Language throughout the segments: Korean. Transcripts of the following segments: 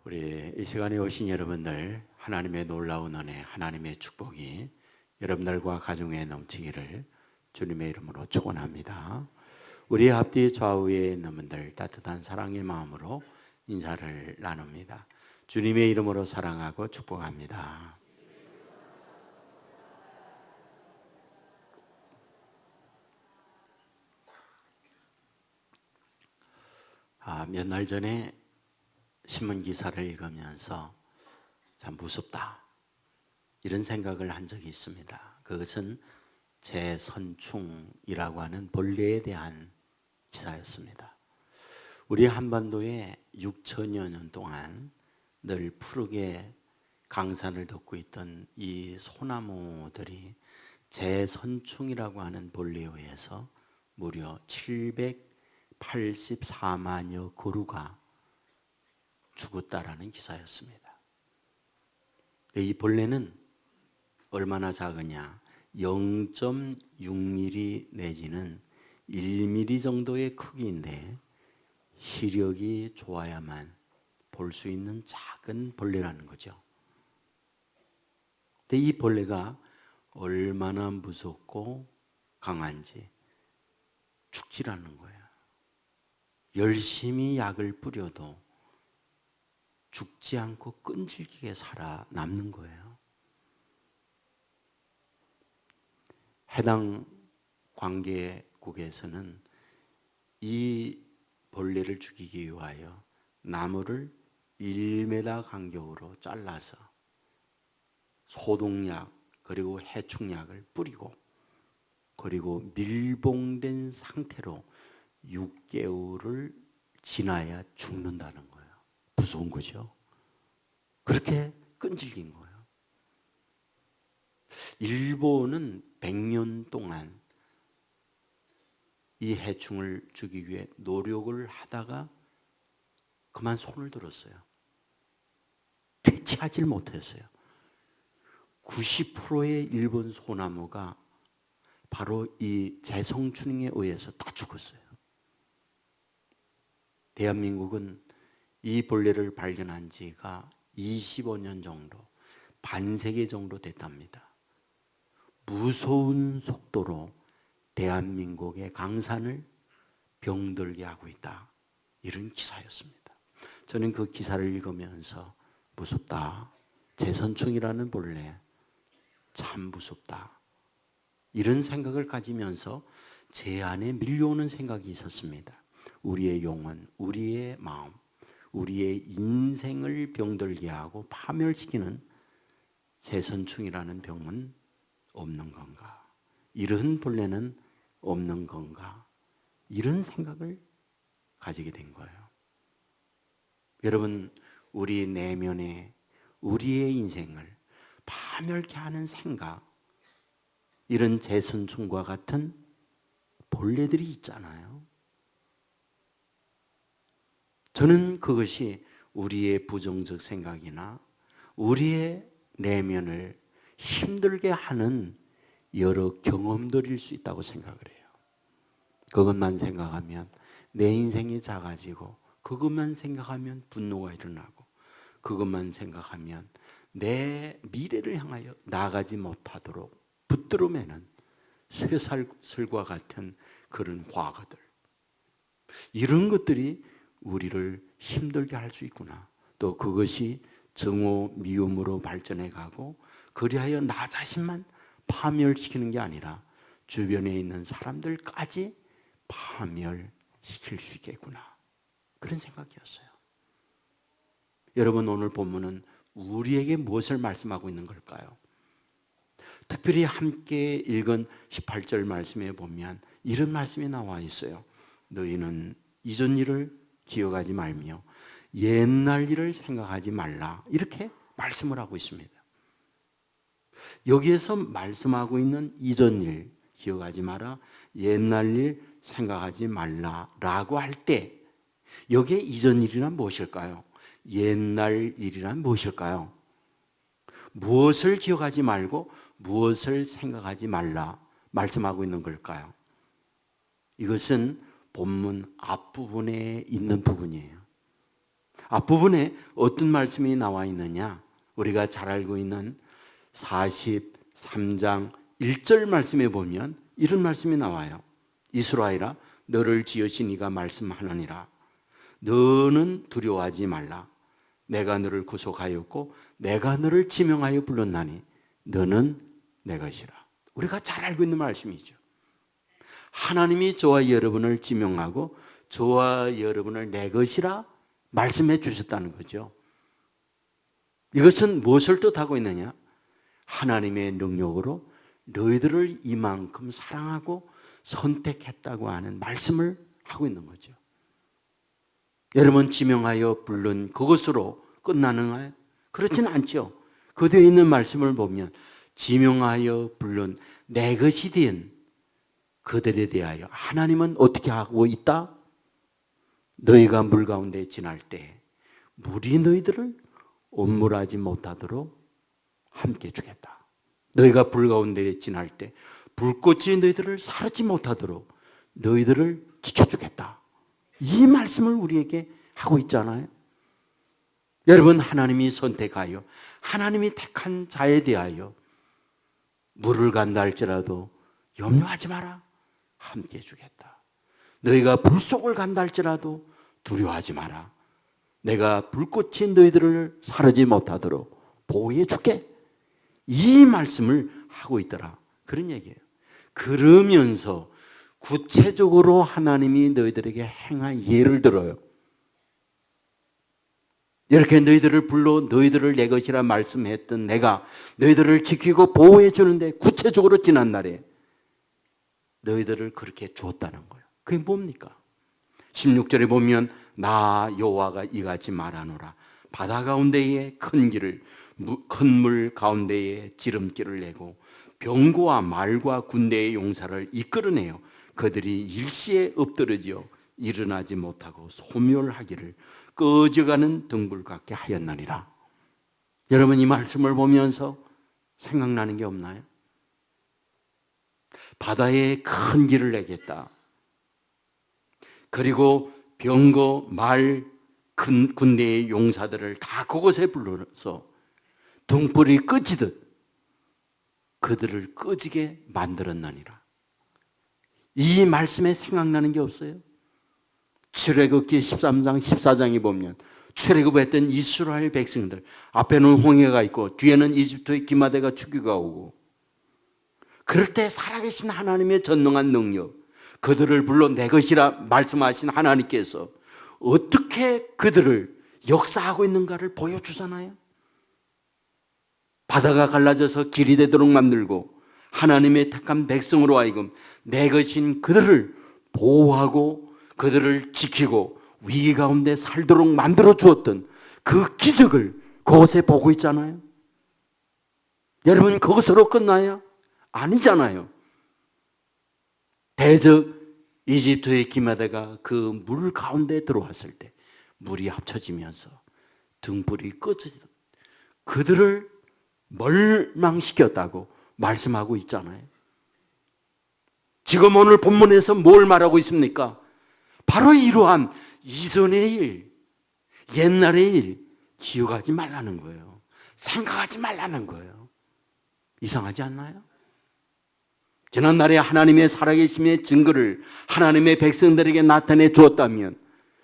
우리 이 시간에 오신 여러분들, 하나님의 놀라운 은혜, 하나님의 축복이 여러분들과 가정에 넘치기를 주님의 이름으로 축원합니다. 우리 앞뒤 좌우에 있는 분들 따뜻한 사랑의 마음으로 인사를 나눕니다. 주님의 이름으로 사랑하고 축복합니다. 몇 날 전에 신문 기사를 읽으면서 참 무섭다, 이런 생각을 한 적이 있습니다. 그것은 재선충이라고 하는 벌레에 대한 기사였습니다. 우리 한반도에 6천여 년 동안 늘 푸르게 강산을 덮고 있던 이 소나무들이 재선충이라고 하는 벌레에 의해서 무려 784만여 그루가 죽었다라는 기사였습니다. 이 벌레는 얼마나 작으냐, 0.6mm 내지는 1mm 정도의 크기인데 시력이 좋아야만 볼 수 있는 작은 벌레라는 거죠. 근데 이 벌레가 얼마나 무섭고 강한지 죽질 않는 거예요. 열심히 약을 뿌려도 죽지 않고 끈질기게 살아남는 거예요. 해당 관계국에서는 이 벌레를 죽이기 위하여 나무를 1m 간격으로 잘라서 소독약 그리고 해충약을 뿌리고, 그리고 밀봉된 상태로 6개월을 지나야 죽는다는 거예요. 무서운 거죠. 그렇게 끈질긴 거예요. 일본은 100년 동안 이 해충을 죽이기 위해 노력을 하다가 그만 손을 들었어요. 퇴치하지 못했어요. 90%의 일본 소나무가 바로 이 재성충에 의해서 다 죽었어요. 대한민국은 이 벌레를 발견한 지가 25년 정도, 반세기 정도 됐답니다. 무서운 속도로 대한민국의 강산을 병들게 하고 있다, 이런 기사였습니다. 저는 그 기사를 읽으면서 무섭다, 재선충이라는 벌레 참 무섭다, 이런 생각을 가지면서 제 안에 밀려오는 생각이 있었습니다. 우리의 영혼, 우리의 마음, 우리의 인생을 병들게 하고 파멸시키는 재선충이라는 병은 없는 건가? 이런 벌레는 없는 건가? 이런 생각을 가지게 된 거예요. 여러분, 우리 내면에 우리의 인생을 파멸케 하는 생각, 이런 재선충과 같은 벌레들이 있잖아요. 저는 그것이 우리의 부정적 생각이나 우리의 내면을 힘들게 하는 여러 경험들일 수 있다고 생각을 해요. 그것만 생각하면 내 인생이 작아지고, 그것만 생각하면 분노가 일어나고, 그것만 생각하면 내 미래를 향하여 나아가지 못하도록 붙들어 매는 쇠살과 같은 그런 과거들, 이런 것들이 우리를 힘들게 할 수 있구나. 또 그것이 증오, 미움으로 발전해 가고, 그리하여 나 자신만 파멸시키는 게 아니라 주변에 있는 사람들까지 파멸시킬 수 있겠구나, 그런 생각이었어요. 여러분, 오늘 본문은 우리에게 무엇을 말씀하고 있는 걸까요? 특별히 함께 읽은 18절 말씀에 보면 이런 말씀이 나와 있어요. 너희는 이전 일을 기억하지 말며 옛날 일을 생각하지 말라, 이렇게 말씀을 하고 있습니다. 여기에서 말씀하고 있는 이전 일 기억하지 마라, 옛날 일 생각하지 말라라고 할 때, 여기에 이전 일이란 무엇일까요? 옛날 일이란 무엇일까요? 무엇을 기억하지 말고 무엇을 생각하지 말라 말씀하고 있는 걸까요? 이것은 본문 앞부분에 있는 부분이에요. 앞부분에 어떤 말씀이 나와 있느냐? 우리가 잘 알고 있는 43장 1절 말씀에 보면 이런 말씀이 나와요. 이스라엘아, 너를 지으신 이가 말씀하느니라. 너는 두려워하지 말라. 내가 너를 구속하였고 내가 너를 지명하여 불렀나니 너는 내 것이라. 우리가 잘 알고 있는 말씀이죠. 하나님이 저와 여러분을 지명하고 저와 여러분을 내 것이라 말씀해 주셨다는 거죠. 이것은 무엇을 뜻하고 있느냐? 하나님의 능력으로 너희들을 이만큼 사랑하고 선택했다고 하는 말씀을 하고 있는 거죠. 여러분 지명하여 부른 그것으로 끝나는가요? 그렇지는 않죠. 그 뒤에 있는 말씀을 보면 지명하여 부른 내 것이 된 그들에 대하여 하나님은 어떻게 하고 있다? 너희가 물 가운데 지날 때 물이 너희들을 온물하지 못하도록 함께 주겠다. 너희가 불 가운데 지날 때 불꽃이 너희들을 사르지 못하도록 너희들을 지켜주겠다. 이 말씀을 우리에게 하고 있잖아요. 여러분, 하나님이 선택하여 하나님이 택한 자에 대하여 물을 간다 할지라도 염려하지 마라. 함께 해주겠다. 너희가 불 속을 간다 할지라도 두려워하지 마라. 내가 불꽃이 너희들을 사르지 못하도록 보호해 줄게. 이 말씀을 하고 있더라. 그런 얘기예요. 그러면서 구체적으로 하나님이 너희들에게 행한 예를 들어요. 이렇게 너희들을 불러 너희들을 내 것이라 말씀했던 내가 너희들을 지키고 보호해 주는데 구체적으로 지난 날에 너희들을 그렇게 주었다는 거예요. 그게 뭡니까? 16절에 보면 나 여호와가 이같이 말하노라. 바다 가운데에 큰 길을 큰 물 가운데에 지름길을 내고 병거와 말과 군대의 용사를 이끌어내요. 그들이 일시에 엎드러져 일어나지 못하고 소멸하기를 꺼져가는 등불 같게 하였나니라. 여러분, 이 말씀을 보면서 생각나는 게 없나요? 바다에 큰 길을 내겠다. 그리고 병거, 말, 큰 군대의 용사들을 다 그곳에 불러서 등불이 꺼지듯 그들을 꺼지게 만들었나니라. 이 말씀에 생각나는 게 없어요? 출애굽기 13장 14장에 보면 출애굽했던 이스라엘 백성들 앞에는 홍해가 있고 뒤에는 이집트의 기마대가 죽이가 오고 그럴 때 살아계신 하나님의 전능한 능력, 그들을 불러 내 것이라 말씀하신 하나님께서 어떻게 그들을 역사하고 있는가를 보여주잖아요. 바다가 갈라져서 길이 되도록 만들고 하나님의 택한 백성으로 하여금 내 것인 그들을 보호하고 그들을 지키고 위기 가운데 살도록 만들어 주었던 그 기적을 그곳에 보고 있잖아요. 여러분, 그것으로 끝나요? 아니잖아요. 대적 이집트의 기마대가 그 물 가운데 들어왔을 때 물이 합쳐지면서 등불이 꺼지듯 그들을 멸망시켰다고 말씀하고 있잖아요. 지금 오늘 본문에서 뭘 말하고 있습니까? 바로 이러한 이전의 일, 옛날의 일 기억하지 말라는 거예요. 생각하지 말라는 거예요. 이상하지 않나요? 지난날에 하나님의 살아계심의 증거를 하나님의 백성들에게 나타내 주었다면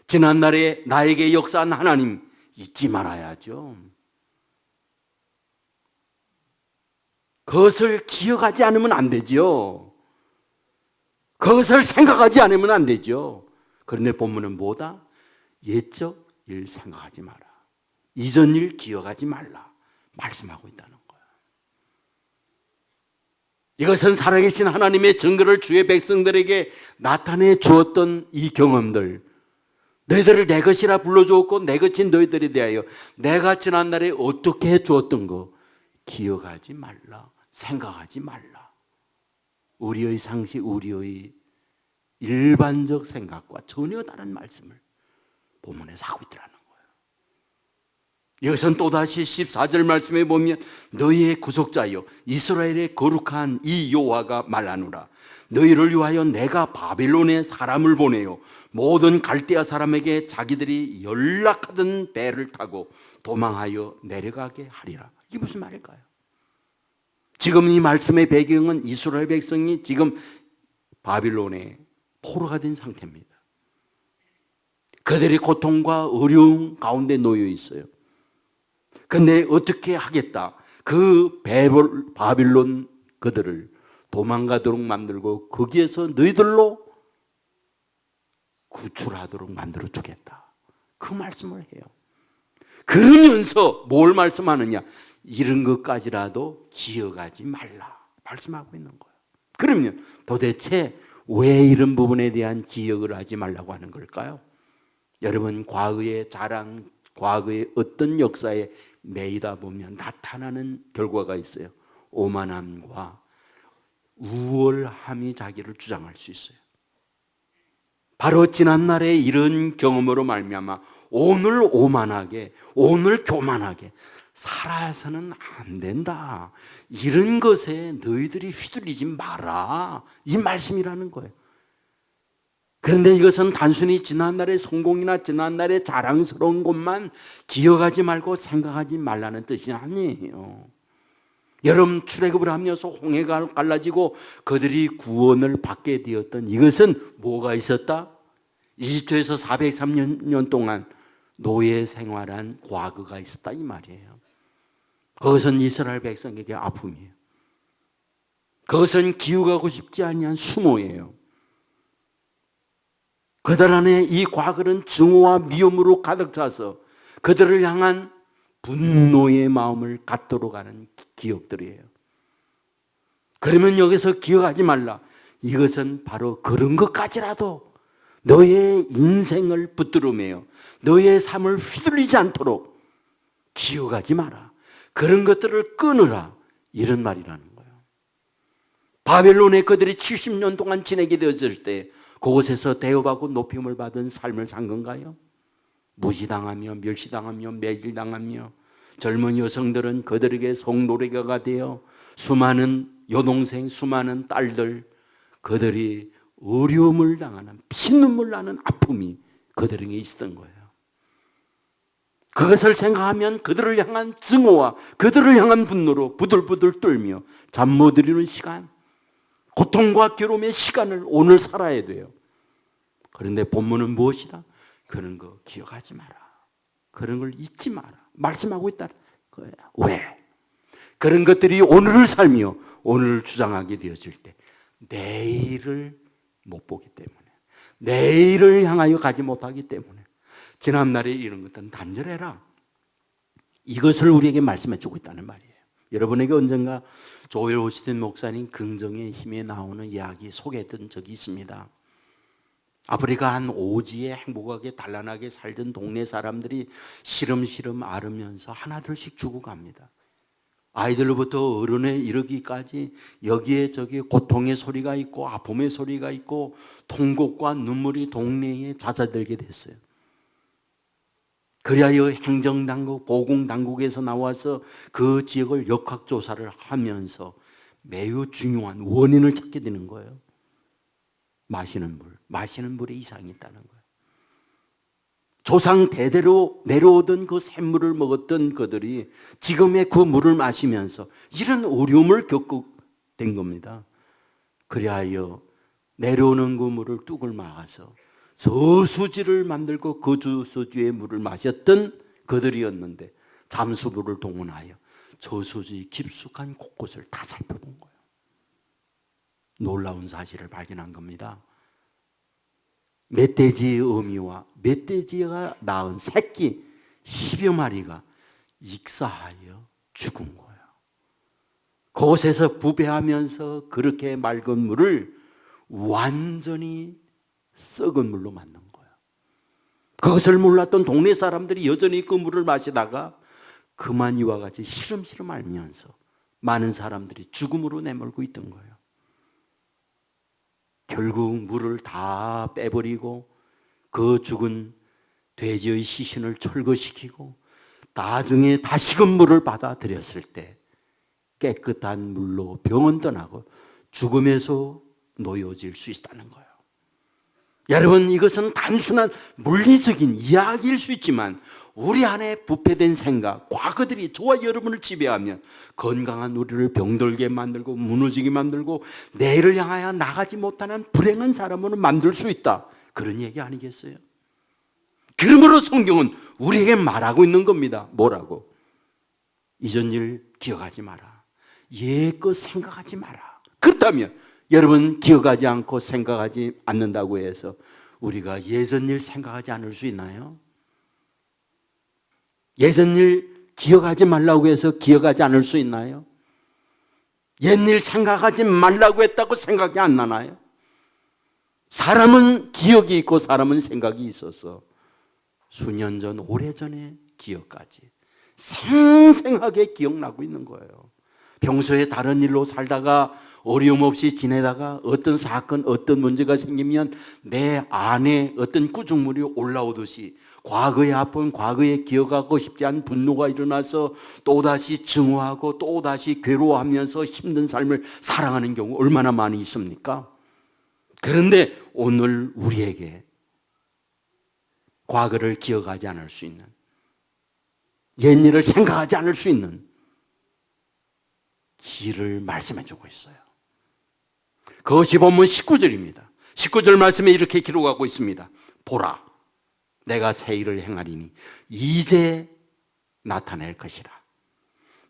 지난날에 나에게 역사한 하나님 잊지 말아야죠. 그것을 기억하지 않으면 안 되죠. 그것을 생각하지 않으면 안 되죠. 그런데 본문은 뭐다? 옛적 일 생각하지 마라. 이전 일 기억하지 말라. 말씀하고 있다는 거예요. 이것은 살아계신 하나님의 증거를 주의 백성들에게 나타내 주었던 이 경험들, 너희들을 내 것이라 불러주었고 내 것인 너희들에 대하여 내가 지난날에 어떻게 해주었던 거 기억하지 말라. 생각하지 말라. 우리의 상식, 우리의 일반적 생각과 전혀 다른 말씀을 본문에서 하고 있더라는 거예요. 여기선 또다시 14절 말씀에 보면 너희의 구속자여 이스라엘의 거룩한 이 여호와가 말하노라. 너희를 위하여 내가 바벨론에 사람을 보내요. 모든 갈대아 사람에게 자기들이 연락하던 배를 타고 도망하여 내려가게 하리라. 이게 무슨 말일까요? 지금 이 말씀의 배경은 이스라엘 백성이 지금 바빌론에 포로가 된 상태입니다. 그들이 고통과 어려움 가운데 놓여 있어요. 근데 어떻게 하겠다? 그 바빌론 그들을 도망가도록 만들고 거기에서 너희들로 구출하도록 만들어 주겠다. 그 말씀을 해요. 그러면서 뭘 말씀하느냐? 이런 것까지라도 기억하지 말라 말씀하고 있는 거예요. 그러면 도대체 왜 이런 부분에 대한 기억을 하지 말라고 하는 걸까요? 여러분, 과거의 자랑, 과거의 어떤 역사에 매이다 보면 나타나는 결과가 있어요. 오만함과 우월함이 자기를 주장할 수 있어요. 바로 지난날에 이런 경험으로 말미암아 오늘 오만하게, 오늘 교만하게 살아서는 안 된다. 이런 것에 너희들이 휘둘리지 마라. 이 말씀이라는 거예요. 그런데 이것은 단순히 지난날의 성공이나 지난날의 자랑스러운 것만 기억하지 말고 생각하지 말라는 뜻이 아니에요. 여러분, 출애굽을 하면서 홍해가 갈라지고 그들이 구원을 받게 되었던 이것은 뭐가 있었다? 이집트에서 403년 동안 노예 생활한 과거가 있었다 이 말이에요. 그것은 이스라엘 백성에게 아픔이에요. 그것은 기억하고 싶지 아니한 수모예요. 그들 안에 이 과거는 증오와 미움으로 가득 차서 그들을 향한 분노의 마음을 갖도록 하는 기억들이에요. 그러면 여기서 기억하지 말라. 이것은 바로 그런 것까지라도 너의 인생을 붙들어매요. 너의 삶을 휘둘리지 않도록 기억하지 마라. 그런 것들을 끊으라. 이런 말이라는 거예요. 바벨론에 그들이 70년 동안 지내게 되었을 때 그곳에서 대접하고 높임을 받은 삶을 산 건가요? 무시당하며 멸시당하며 매질당하며 젊은 여성들은 그들에게 성노래가가 되어 수많은 여동생, 수많은 딸들, 그들이 어려움을 당하는 피눈물 나는 아픔이 그들에게 있었던 거예요. 그것을 생각하면 그들을 향한 증오와 그들을 향한 분노로 부들부들 떨며 잠 못 이루는 시간, 고통과 괴로움의 시간을 오늘 살아야 돼요. 그런데 본문은 무엇이다? 그런 거 기억하지 마라. 그런 걸 잊지 마라. 말씀하고 있다는 거예요. 왜? 그런 것들이 오늘을 살며 오늘을 주장하게 되었을 때 내일을 못 보기 때문에, 내일을 향하여 가지 못하기 때문에 지난날에 이런 것들은 단절해라. 이것을 우리에게 말씀해 주고 있다는 말이에요. 여러분에게 언젠가 조엘 오스틴 목사님 긍정의 힘에 나오는 이야기 소개했던 적이 있습니다. 아프리카 한 오지에 행복하게 단란하게 살던 동네 사람들이 시름시름 앓으면서 하나둘씩 죽어갑니다. 아이들로부터 어른에 이르기까지 여기에 저기에 고통의 소리가 있고 아픔의 소리가 있고 통곡과 눈물이 동네에 잦아들게 됐어요. 그리하여 행정당국, 보건당국에서 나와서 그 지역을 역학조사를 하면서 매우 중요한 원인을 찾게 되는 거예요. 마시는 물에 이상이 있다는 거예요. 조상 대대로 내려오던 그 샘물을 먹었던 그들이 지금의 그 물을 마시면서 이런 어려움을 겪게 된 겁니다. 그리하여 내려오는 그 물을 뚝을 막아서 저수지를 만들고 그 저수지의 물을 마셨던 그들이었는데 잠수부를 동원하여 저수지 깊숙한 곳곳을 다 살펴본 거예요. 놀라운 사실을 발견한 겁니다. 멧돼지의 어미와 멧돼지가 낳은 새끼 10여 마리가 익사하여 죽은 거예요. 그곳에서 부배하면서 그렇게 맑은 물을 완전히 썩은 물로 만든 거예요. 그것을 몰랐던 동네 사람들이 여전히 그 물을 마시다가 그만 이와 같이 시름시름 앓면서 많은 사람들이 죽음으로 내몰고 있던 거예요. 결국 물을 다 빼버리고 그 죽은 돼지의 시신을 철거시키고 나중에 다시금 물을 받아들였을 때 깨끗한 물로 병은 떠나고 죽음에서 놓여질 수 있다는 거예요. 여러분, 이것은 단순한 물리적인 이야기일 수 있지만 우리 안에 부패된 생각, 과거들이 저와 여러분을 지배하면 건강한 우리를 병들게 만들고 무너지게 만들고 내일을 향하여 나가지 못하는 불행한 사람으로 만들 수 있다. 그런 얘기 아니겠어요? 그러므로 성경은 우리에게 말하고 있는 겁니다. 뭐라고? 이전 일 기억하지 마라. 옛것 생각하지 마라. 그렇다면 여러분, 기억하지 않고 생각하지 않는다고 해서 우리가 예전 일 생각하지 않을 수 있나요? 예전 일 기억하지 말라고 해서 기억하지 않을 수 있나요? 옛일 생각하지 말라고 했다고 생각이 안 나나요? 사람은 기억이 있고 사람은 생각이 있어서 수년 전, 오래전의 기억까지 생생하게 기억나고 있는 거예요. 평소에 다른 일로 살다가 어려움 없이 지내다가 어떤 사건, 어떤 문제가 생기면 내 안에 어떤 구중물이 올라오듯이 과거의 아픔, 과거에 기억하고 싶지 않은 분노가 일어나서 또다시 증오하고 또다시 괴로워하면서 힘든 삶을 살아가는 경우 얼마나 많이 있습니까? 그런데 오늘 우리에게 과거를 기억하지 않을 수 있는, 옛일을 생각하지 않을 수 있는 길을 말씀해 주고 있어요. 그것이 본문 19절입니다. 19절 말씀에 이렇게 기록하고 있습니다. 보라, 내가 새 일을 행하리니 이제 나타낼 것이라.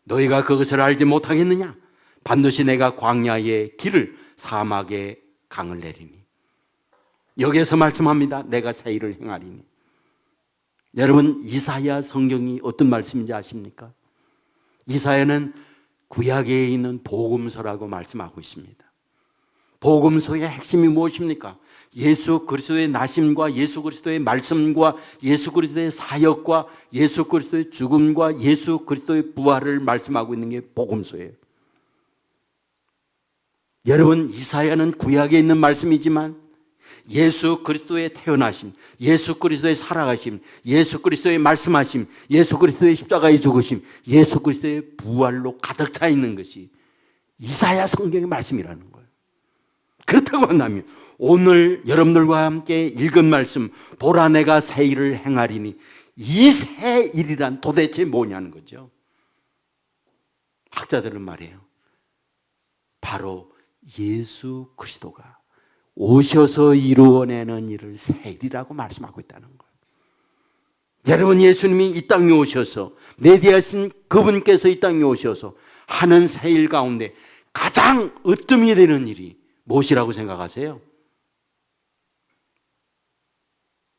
너희가 그것을 알지 못하겠느냐? 반드시 내가 광야의 길을 사막에 강을 내리니. 여기에서 말씀합니다. 내가 새 일을 행하리니. 여러분, 이사야 성경이 어떤 말씀인지 아십니까? 이사야는 구약에 있는 복음서라고 말씀하고 있습니다. 복음서의 핵심이 무엇입니까? 예수 그리스도의 나심과 예수 그리스도의 말씀과 예수 그리스도의 사역과 예수 그리스도의 죽음과 예수 그리스도의 부활을 말씀하고 있는 게 복음서예요. 여러분, 이사야는 구약에 있는 말씀이지만 예수 그리스도의 태어나심, 예수 그리스도의 살아가심, 예수 그리스도의 말씀하심, 예수 그리스도의 십자가의 죽으심, 예수 그리스도의 부활로 가득 차 있는 것이 이사야 성경의 말씀이라는 거예요. 그렇다고 한다면 오늘 여러분들과 함께 읽은 말씀, 보라 내가 새 일을 행하리니, 이 새 일이란 도대체 뭐냐는 거죠. 학자들은 말해요. 바로 예수 그리스도가 오셔서 이루어내는 일을 새 일이라고 말씀하고 있다는 거예요. 여러분, 예수님이 이 땅에 오셔서, 내디하신 그분께서 이 땅에 오셔서 하는 새 일 가운데 가장 으뜸이 되는 일이 무엇이라고 생각하세요?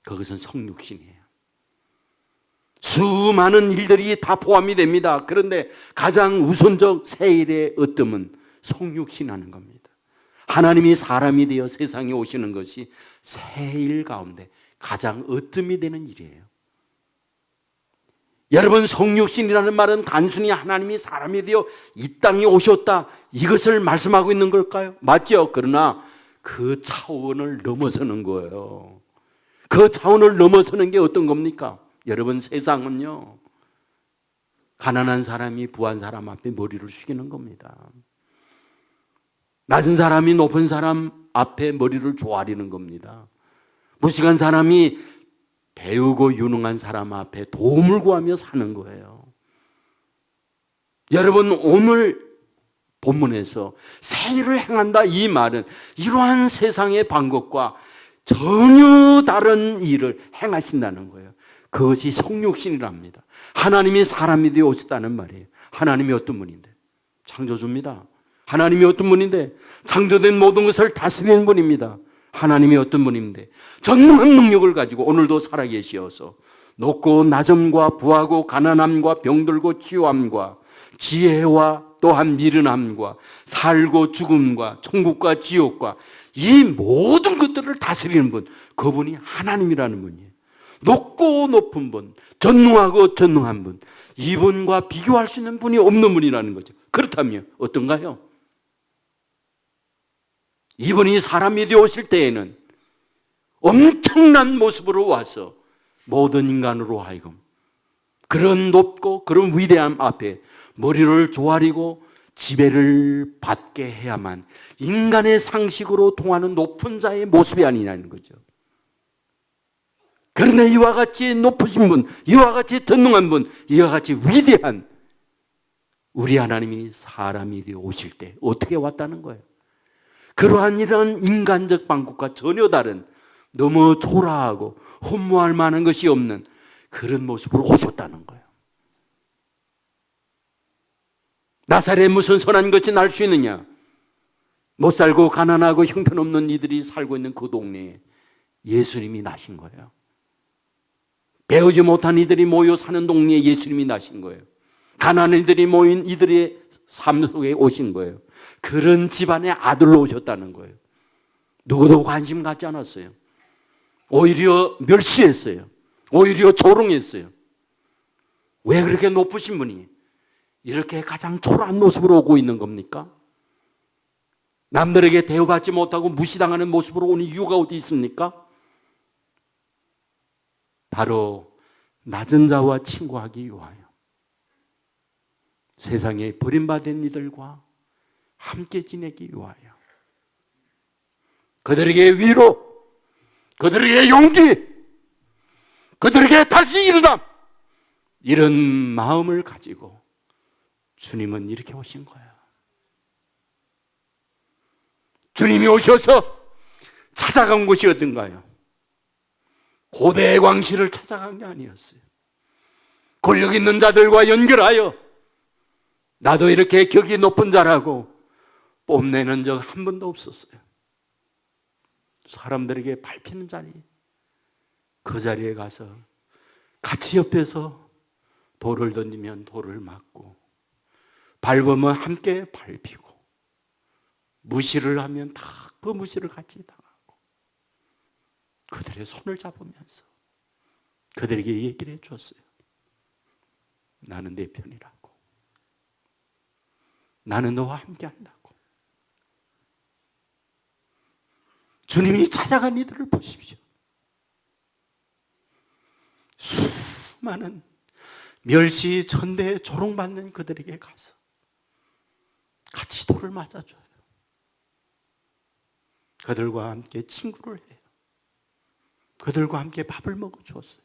그것은 성육신이에요. 수많은 일들이 다 포함이 됩니다. 그런데 가장 우선적 새 일의 으뜸은 성육신하는 겁니다. 하나님이 사람이 되어 세상에 오시는 것이 새 일 가운데 가장 으뜸이 되는 일이에요. 여러분, 성육신이라는 말은 단순히 하나님이 사람이 되어 이 땅에 오셨다, 이것을 말씀하고 있는 걸까요? 맞죠? 그러나 그 차원을 넘어서는 거예요. 그 차원을 넘어서는 게 어떤 겁니까? 여러분, 세상은요, 가난한 사람이 부한 사람 앞에 머리를 숙이는 겁니다. 낮은 사람이 높은 사람 앞에 머리를 조아리는 겁니다. 무식한 사람이 배우고 유능한 사람 앞에 도움을 구하며 사는 거예요. 여러분, 오늘 본문에서 새 일을 행한다, 이 말은 이러한 세상의 방법과 전혀 다른 일을 행하신다는 거예요. 그것이 성육신이랍니다. 하나님이 사람이 되어 오셨다는 말이에요. 하나님이 어떤 분인데? 창조주입니다. 하나님이 어떤 분인데? 창조된 모든 것을 다스리는 분입니다. 하나님이 어떤 분인데? 전능한 능력을 가지고 오늘도 살아계시어서 높고 낮음과 부하고 가난함과 병들고 치유함과 지혜와 또한 미련함과 살고 죽음과 천국과 지옥과 이 모든 것들을 다스리는 분, 그분이 하나님이라는 분이에요. 높고 높은 분, 전능하고 전능한 분, 이분과 비교할 수 있는 분이 없는 분이라는 거죠. 그렇다면 어떤가요? 이분이 사람이 되어 오실 때에는 엄청난 모습으로 와서 모든 인간으로 하여금 그런 높고 그런 위대함 앞에 머리를 조아리고 지배를 받게 해야만 인간의 상식으로 통하는 높은 자의 모습이 아니냐는 거죠. 그러나 이와 같이 높으신 분, 이와 같이 전능한 분, 이와 같이 위대한 우리 하나님이 사람이 되어 오실 때 어떻게 왔다는 거예요? 그러한 이런 인간적 방법과 전혀 다른 너무 초라하고 혼모할 만한 것이 없는 그런 모습으로 오셨다는 거예요. 나사렛에 무슨 선한 것이 날 수 있느냐? 못 살고 가난하고 형편없는 이들이 살고 있는 그 동네에 예수님이 나신 거예요. 배우지 못한 이들이 모여 사는 동네에 예수님이 나신 거예요. 가난한 이들이 모인 이들의 삶 속에 오신 거예요. 그런 집안의 아들로 오셨다는 거예요. 누구도 관심 갖지 않았어요. 오히려 멸시했어요. 오히려 조롱했어요. 왜 그렇게 높으신 분이 이렇게 가장 초라한 모습으로 오고 있는 겁니까? 남들에게 대우받지 못하고 무시당하는 모습으로 오는 이유가 어디 있습니까? 바로 낮은 자와 친구하기 위하여 세상에 버림받은 이들과 함께 지내기 위하여 그들에게 위로, 그들에게 용기, 그들에게 다시 일어남, 이런 마음을 가지고 주님은 이렇게 오신 거예요. 주님이 오셔서 찾아간 곳이 어딘가요? 고대 왕실을 찾아간 게 아니었어요. 권력 있는 자들과 연결하여 나도 이렇게 격이 높은 자라고 뽐내는 적 한 번도 없었어요. 사람들에게 밟히는 자리, 그 자리에 가서 같이 옆에서 돌을 던지면 돌을 맞고 밟으면 함께 밟히고 무시를 하면 다 그 무시를 같이 당하고 그들의 손을 잡으면서 그들에게 얘기를 해줬어요. 나는 내 편이라고. 나는 너와 함께 한다고. 주님이 찾아간 이들을 보십시오. 수많은 멸시, 천대, 조롱받는 그들에게 가서 같이 돌을 맞아줘요. 그들과 함께 친구를 해요. 그들과 함께 밥을 먹어주었어요.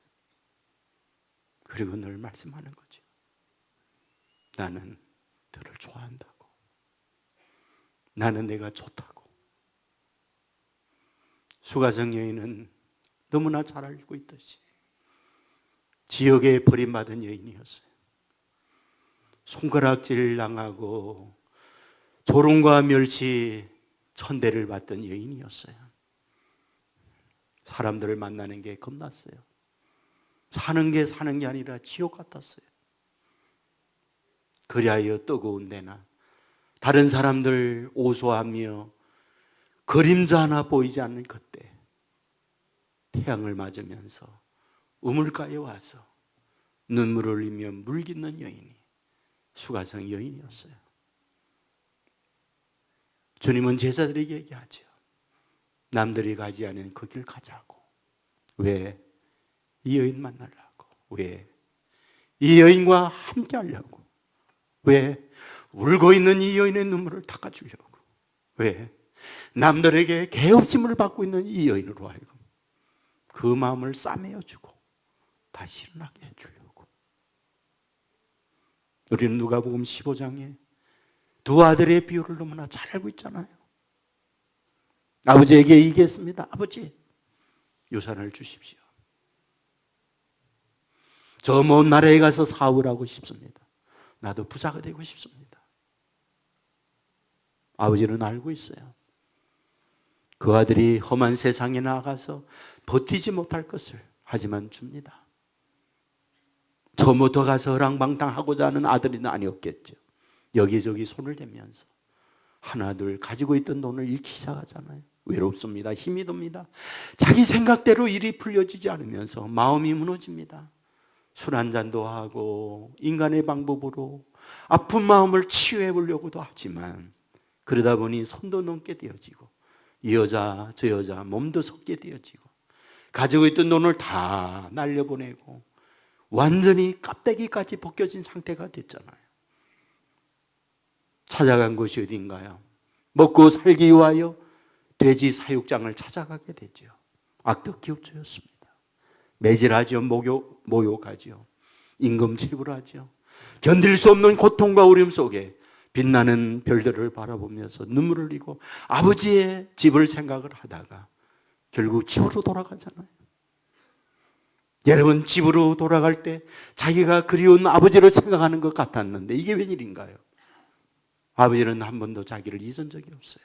그리고 늘 말씀하는 거죠. 나는 너를 좋아한다고. 나는 내가 좋다고. 수가성 여인은 너무나 잘 알고 있듯이 지역에 버림받은 여인이었어요. 손가락질 당하고 조롱과 멸시, 천대를 받던 여인이었어요. 사람들을 만나는 게 겁났어요. 사는 게 아니라 지옥 같았어요. 그리하여 뜨거운 데나 다른 사람들 오소하며 그림자 하나 보이지 않는 그때 태양을 맞으면서 우물가에 와서 눈물을 흘리며 물깃는 여인이 수가성 여인이었어요. 주님은 제자들에게 얘기하죠. 남들이 가지 않은 그 길 가자고. 왜? 이 여인 만나려고. 왜? 이 여인과 함께 하려고. 왜? 울고 있는 이 여인의 눈물을 닦아주려고. 왜? 남들에게 개업심을 받고 있는 이 여인으로 하여금 그 마음을 싸매어주고 다시 일어나게 해주려고. 우리는 누가복음 15장에 두 아들의 비유를 너무나 잘 알고 있잖아요. 아버지에게 얘기했습니다. 아버지, 유산을 주십시오. 저 먼 나라에 가서 사업을 하고 싶습니다. 나도 부자가 되고 싶습니다. 아버지는 알고 있어요. 그 아들이 험한 세상에 나가서 버티지 못할 것을 하지만 줍니다. 처음부터 가서 허랑방탕하고자 하는 아들은 아니었겠죠. 여기저기 손을 대면서 하나 둘 가지고 있던 돈을 잃기 시작하잖아요. 외롭습니다. 힘이 듭니다. 자기 생각대로 일이 풀려지지 않으면서 마음이 무너집니다. 술 한 잔도 하고 인간의 방법으로 아픈 마음을 치유해 보려고도 하지만 그러다 보니 손도 넘게 되어지고 이 여자 저 여자 몸도 섞게 되어지고 가지고 있던 돈을 다 날려보내고 완전히 껍데기까지 벗겨진 상태가 됐잖아요. 찾아간 곳이 어딘가요? 먹고 살기 위하여 돼지 사육장을 찾아가게 됐죠. 악덕 기업주였습니다. 매질하죠. 모욕하죠. 임금 체불하죠. 견딜 수 없는 고통과 어려움 속에 빛나는 별들을 바라보면서 눈물을 흘리고 아버지의 집을 생각을 하다가 결국 집으로 돌아가잖아요. 여러분, 집으로 돌아갈 때 자기가 그리운 아버지를 생각하는 것 같았는데 이게 웬일인가요? 아버지는 한 번도 자기를 잊은 적이 없어요.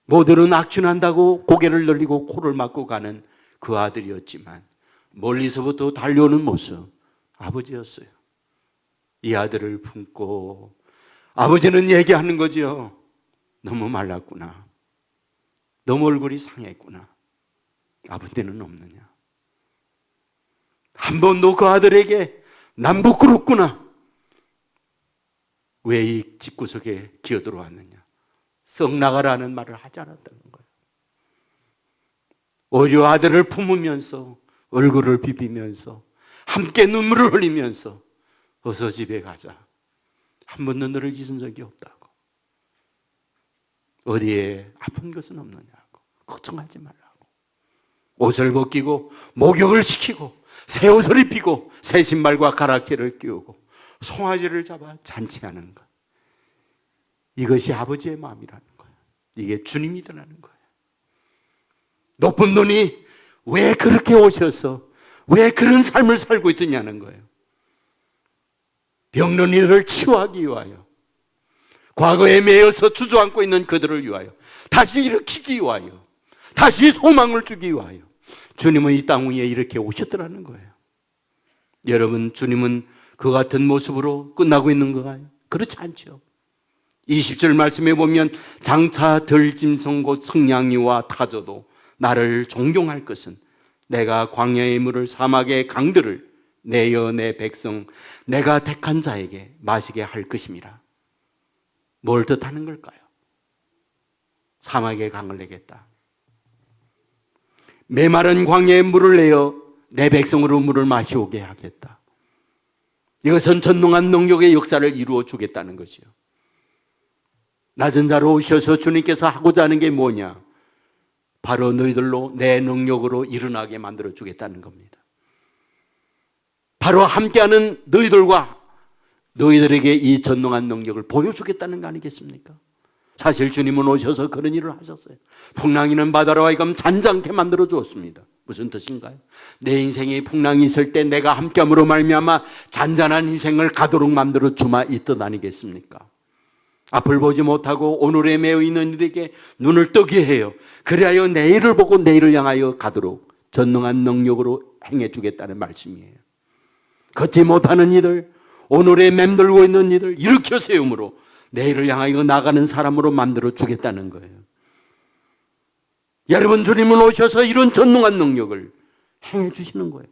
모두는 악춘한다고 고개를 늘리고 코를 막고 가는 그 아들이었지만 멀리서부터 달려오는 모습, 아버지였어요. 이 아들을 품고 아버지는 얘기하는 거죠. 너무 말랐구나. 너무 얼굴이 상했구나. 아버지는 없느냐. 한 번도 그 아들에게 난 부끄럽구나. 왜 이 집구석에 기어들어왔느냐. 썩 나가라는 말을 하지 않았다는 거예요. 오히려 아들을 품으면서 얼굴을 비비면서 함께 눈물을 흘리면서 어서 집에 가자. 한 번도 너를 잊은 적이 없다고. 어디에 아픈 것은 없느냐고. 걱정하지 말라고. 옷을 벗기고 목욕을 시키고 새 옷을 입히고 새 신발과 가락지를 끼우고 송아지를 잡아 잔치하는 것. 이것이 아버지의 마음이라는 거예요. 이게 주님이라는 거예요. 높은 분이 왜 그렇게 오셔서 왜 그런 삶을 살고 있느냐는 거예요. 병든 이들을 치유하기 위하여, 과거에 매여서 주저앉고 있는 그들을 위하여, 다시 일으키기 위하여, 다시 소망을 주기 위하여 주님은 이 땅 위에 이렇게 오셨더라는 거예요. 여러분, 주님은 그 같은 모습으로 끝나고 있는 건가요? 그렇지 않죠. 20절 말씀에 보면 장차 들짐승 곧 성냥이와 타조도 나를 존경할 것은 내가 광야의 물을 사막의 강들을 내어 내 백성 내가 택한 자에게 마시게 할 것임이라. 뭘 뜻하는 걸까요? 사막의 강을 내겠다. 메마른 광야의 물을 내어 내 백성으로 물을 마시오게 하겠다. 이것은 전능한 능력의 역사를 이루어 주겠다는 것이요. 낮은 자로 오셔서 주님께서 하고자 하는 게 뭐냐? 바로 너희들로 내 능력으로 일어나게 만들어 주겠다는 겁니다. 바로 함께하는 너희들과 너희들에게 이 전능한 능력을 보여주겠다는 거 아니겠습니까? 사실 주님은 오셔서 그런 일을 하셨어요. 풍랑이는 바다로 하여금 잔잔케 만들어 주었습니다. 무슨 뜻인가요? 내 인생에 풍랑이 있을 때 내가 함께함으로 말미암아 잔잔한 인생을 가도록 만들어 주마, 이 뜻 아니겠습니까? 앞을 보지 못하고 오늘에 매여 있는 이들에게 눈을 뜨게 해요. 그리하여 내일을 보고 내일을 향하여 가도록 전능한 능력으로 행해 주겠다는 말씀이에요. 걷지 못하는 이들, 오늘에 맴돌고 있는 이들 일으켜 세움으로 내일을 향하여 나가는 사람으로 만들어 주겠다는 거예요. 여러분, 주님은 오셔서 이런 전능한 능력을 행해 주시는 거예요.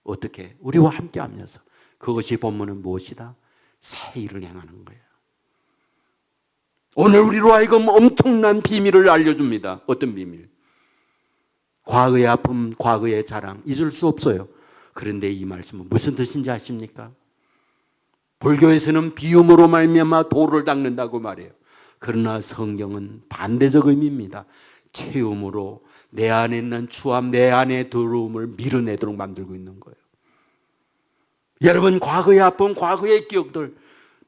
어떻게? 우리와 함께 하면서. 그것이 본문은 무엇이다? 새 일을 행하는 거예요. 오늘 우리로 하여금 엄청난 비밀을 알려줍니다. 어떤 비밀? 과거의 아픔, 과거의 자랑 잊을 수 없어요. 그런데 이 말씀은 무슨 뜻인지 아십니까? 불교에서는 비움으로 말미암아 돌을 닦는다고 말해요. 그러나 성경은 반대적 의미입니다. 채움으로 내 안에 있는 추함, 내 안에 더러움을 밀어내도록 만들고 있는 거예요. 여러분, 과거의 아픔, 과거의 기억들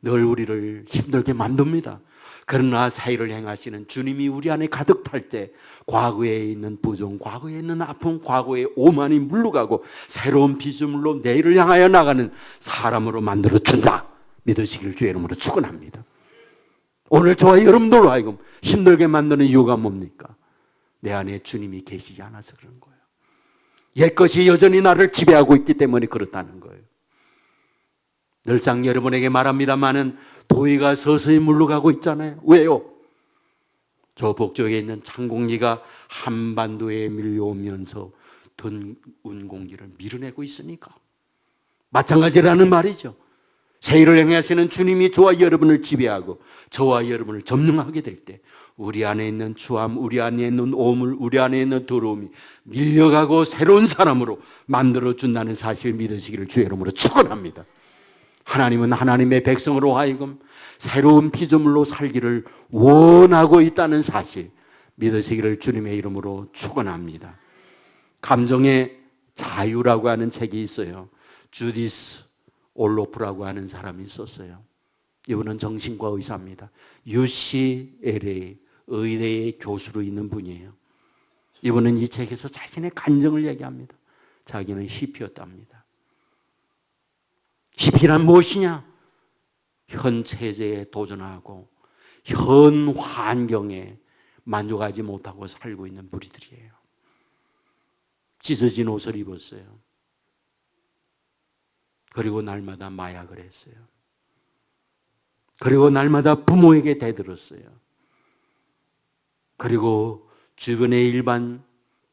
늘 우리를 힘들게 만듭니다. 그러나 새 일을 행하시는 주님이 우리 안에 가득 탈 때 과거에 있는 부정, 과거에 있는 아픔, 과거의 오만이 물러가고 새로운 피조물로 내일을 향하여 나가는 사람으로 만들어준다. 믿으시길 주의 이름으로 축원합니다. 오늘 저와 여러분들로 하여금 힘들게 만드는 이유가 뭡니까? 내 안에 주님이 계시지 않아서 그런 거예요. 옛것이 여전히 나를 지배하고 있기 때문에 그렇다는 거예요. 늘상 여러분에게 말합니다마는 도의가 서서히 물러가고 있잖아요. 왜요? 저 북쪽에 있는 창공기가 한반도에 밀려오면서 든 운공기를 밀어내고 있으니까. 마찬가지라는 말이죠. 새 일을 행하시는 주님이 저와 여러분을 지배하고 저와 여러분을 점령하게 될 때 우리 안에 있는 추함, 우리 안에 있는 오물, 우리 안에 있는 더러움이 밀려가고 새로운 사람으로 만들어준다는 사실을 믿으시기를 주의 이름으로 축원합니다. 하나님은 하나님의 백성으로 하여금 새로운 피조물로 살기를 원하고 있다는 사실 믿으시기를 주님의 이름으로 축원합니다. 감정의 자유라고 하는 책이 있어요. 주디스 올로프라고 하는 사람이 있었어요. 이분은 정신과 의사입니다. UCLA 의대의 교수로 있는 분이에요. 이분은 이 책에서 자신의 간증을 얘기합니다. 자기는 히피였답니다. 히피란 무엇이냐? 현 체제에 도전하고 현 환경에 만족하지 못하고 살고 있는 무리들이에요. 찢어진 옷을 입었어요. 그리고 날마다 마약을 했어요. 그리고 날마다 부모에게 대들었어요. 그리고 주변의 일반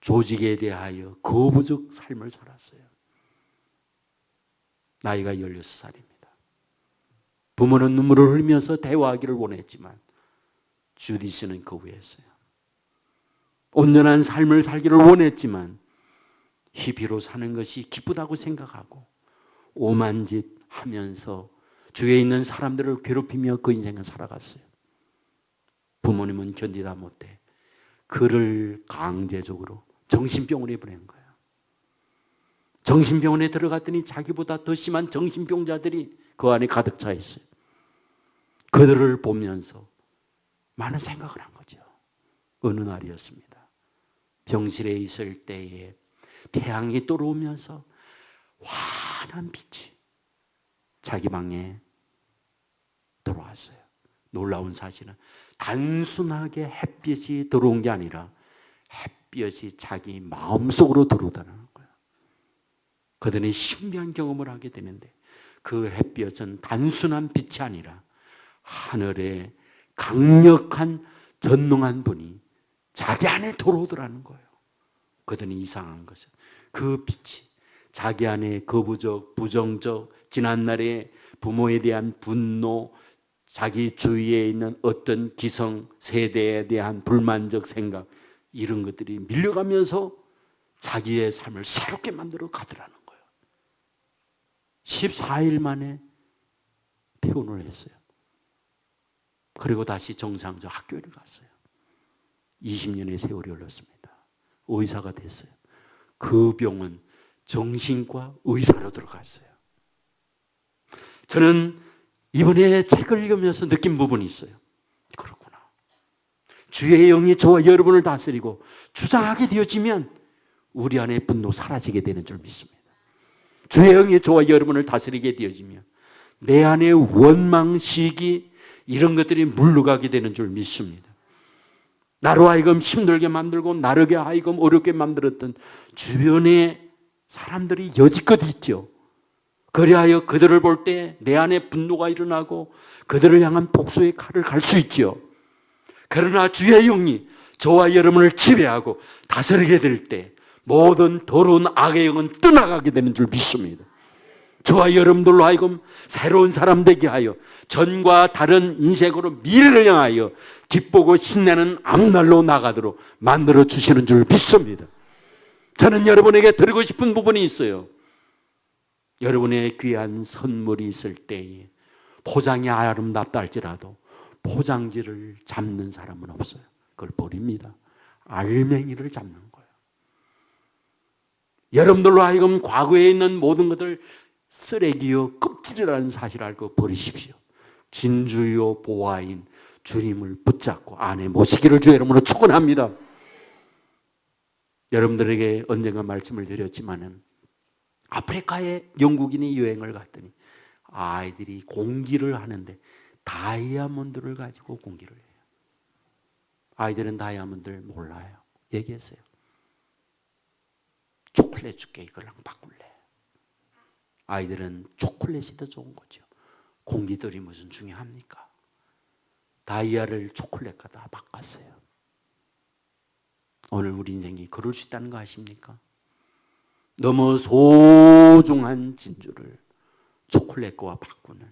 조직에 대하여 거부적 삶을 살았어요. 나이가 16살입니다. 부모는 눈물을 흘리면서 대화하기를 원했지만 주디스는 거부했어요. 온전한 삶을 살기를 원했지만 히피로 사는 것이 기쁘다고 생각하고 오만 짓 하면서 주위에 있는 사람들을 괴롭히며 그 인생을 살아갔어요. 부모님은 견디다 못해 그를 강제적으로 정신병원에 보낸 거예요. 정신병원에 들어갔더니 자기보다 더 심한 정신병자들이 그 안에 가득 차 있어요. 그들을 보면서 많은 생각을 한 거죠. 어느 날이었습니다. 병실에 있을 때에 태양이 떠오르면서 환한 빛이 자기 방에 들어왔어요. 놀라운 사실은 단순하게 햇빛이 들어온 게 아니라 햇빛이 자기 마음속으로 들어오다는 거예요. 그들은 신비한 경험을 하게 되는데 그 햇빛은 단순한 빛이 아니라 하늘에 강력한 전능한 분이 자기 안에 들어오더라는 거예요. 그들은 이상한 것은 그 빛이 자기 안에 거부적, 부정적, 지난날의 부모에 대한 분노, 자기 주위에 있는 어떤 기성 세대에 대한 불만적 생각, 이런 것들이 밀려가면서 자기의 삶을 새롭게 만들어 가더라는 거예요. 14일 만에 퇴원을 했어요. 그리고 다시 정상적 학교를 갔어요. 20년의 세월이 흘렀습니다. 의사가 됐어요. 그 병은 정신과 의사로 들어갔어요. 저는 이번에 책을 읽으면서 느낀 부분이 있어요. 그렇구나. 주의 영이 저와 여러분을 다스리고 주장하게 되어지면 우리 안에 분노 사라지게 되는 줄 믿습니다. 주의 영이 저와 여러분을 다스리게 되어지면 내 안에 원망, 시기 이런 것들이 물러가게 되는 줄 믿습니다. 나로 하여금 힘들게 만들고 나르게 하여금 어렵게 만들었던 주변의 사람들이 여지껏 있죠. 그리하여 그들을 볼 때 내 안에 분노가 일어나고 그들을 향한 복수의 칼을 갈 수 있죠. 그러나 주의 영이 저와 여러분을 지배하고 다스리게 될 때 모든 더러운 악의 영은 떠나가게 되는 줄 믿습니다. 저와 여러분들로 하여금 새로운 사람 되게 하여 전과 다른 인생으로 미래를 향하여 기쁘고 신나는 앞날로 나가도록 만들어 주시는 줄 믿습니다. 저는 여러분에게 드리고 싶은 부분이 있어요. 여러분의 귀한 선물이 있을 때에 포장이 아름답다 할지라도 포장지를 잡는 사람은 없어요. 그걸 버립니다. 알맹이를 잡는 거예요. 여러분들로 하여금 과거에 있는 모든 것을 쓰레기요 껍질이라는 사실을 알고 버리십시오. 진주요 보화인 주님을 붙잡고 안에 모시기를 주의 이름으로 축원합니다. 여러분들에게 언젠가 말씀을 드렸지만은 아프리카에 영국인이 여행을 갔더니 아이들이 공기를 하는데 다이아몬드를 가지고 공기를 해요. 아이들은 다이아몬드를 몰라요. 얘기했어요. 초콜릿 줄게, 이거랑 바꿀래. 아이들은 초콜릿이 더 좋은 거죠. 공기들이 무슨 중요합니까? 다이아를 초콜릿과 다 바꿨어요. 오늘 우리 인생이 그럴 수 있다는 거 아십니까? 너무 소중한 진주를 초콜릿과 바꾸는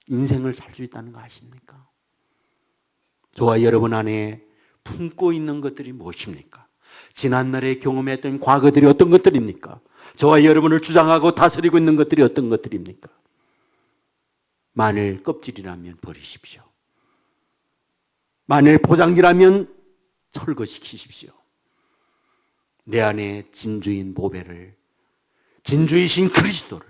인생을 살 수 있다는 거 아십니까? 저와 여러분 안에 품고 있는 것들이 무엇입니까? 지난날에 경험했던 과거들이 어떤 것들입니까? 저와 여러분을 주장하고 다스리고 있는 것들이 어떤 것들입니까? 마늘 껍질이라면 버리십시오. 마늘 포장지라면 철거시키십시오. 내 안에 진주인 보배를, 진주이신 그리스도를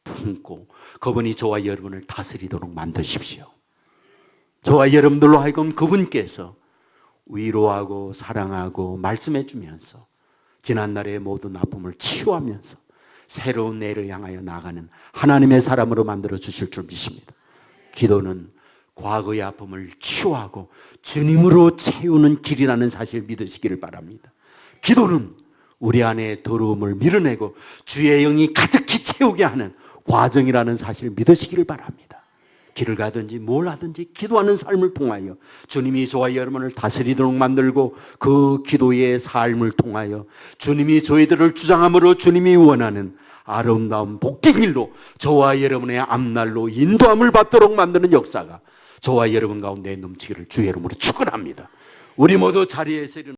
품고 그분이 저와 여러분을 다스리도록 만드십시오. 저와 여러분들로 하여금 그분께서 위로하고 사랑하고 말씀해 주면서 지난날의 모든 아픔을 치유하면서 새로운 내일을 향하여 나가는 하나님의 사람으로 만들어 주실 줄 믿습니다. 기도는 과거의 아픔을 치유하고 주님으로 채우는 길이라는 사실 믿으시기를 바랍니다. 기도는 우리 안에 더러움을 밀어내고 주의 영이 가득히 채우게 하는 과정이라는 사실 믿으시기를 바랍니다. 길을 가든지 뭘 하든지 기도하는 삶을 통하여 주님이 저와 여러분을 다스리도록 만들고 그 기도의 삶을 통하여 주님이 저희들을 주장함으로 주님이 원하는 아름다운 복된 길로 저와 여러분의 앞날로 인도함을 받도록 만드는 역사가 저와 여러분 가운데 넘치기를 주의 이름으로 축원합니다. 우리 모두 자리에서 일어나